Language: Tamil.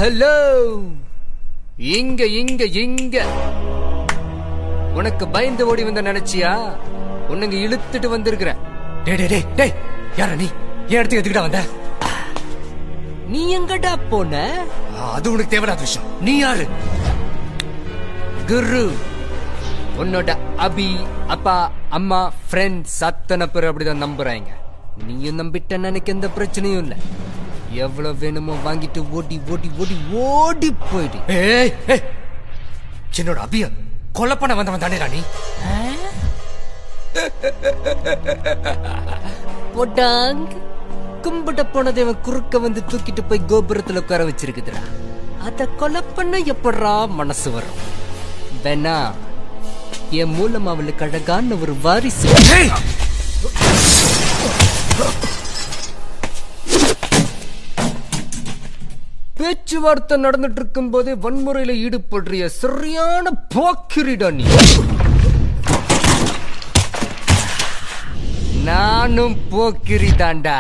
ஹலோ, இங்க இங்க இங்க உனக்கு பயந்து ஓடி வந்த நினைச்சியா? உன்னுங்க இழுத்துட்டு வந்திருக்கிற. டேய் டேய் டேய் டேய், யாரா நீ? என் இடத்துக்கு எதுக்குடா வந்த? நீ எங்கடா போன? அது உனக்கு தேவையில்லாத விஷயம். நீ யாரு? குரு. உன்னோட அபி, அப்பா, அம்மா, ஃப்ரெண்ட்ஸ் அத்தனை பேர் அப்படிதான் நம்புறாங்க. நீயும் நம்பிட்ட, எனக்கு எந்த பிரச்சனையும் இல்ல. எவ்வளவு வேணுமோ வாங்கிட்டு ஓடி ஓடி ஓடி ஓடி போயிடு. ஏய் ஏய், என்னோட அபிய கொலை பண்ண வந்தவன் தானேடா நீ? போட்டாங். கும்பிட்ட போனதை அவன் குறுக்க வந்து தூக்கிட்டு போய் கோபுரத்துல உட்கார வச்சிருக்குதுடா. அத கொலை பண்ண எப்படா மனசு வரும்? வேணா என் மூலம் அவளுக்கு அழகான ஒரு வாரிசு. பேச்சுவார்த்தை நடந்துட்டு இருக்கும் போதே வன்முறையில ஈடுபடுறிய சரியான போக்கிரிடா நீ. நானும் போக்கிரி தாண்டா.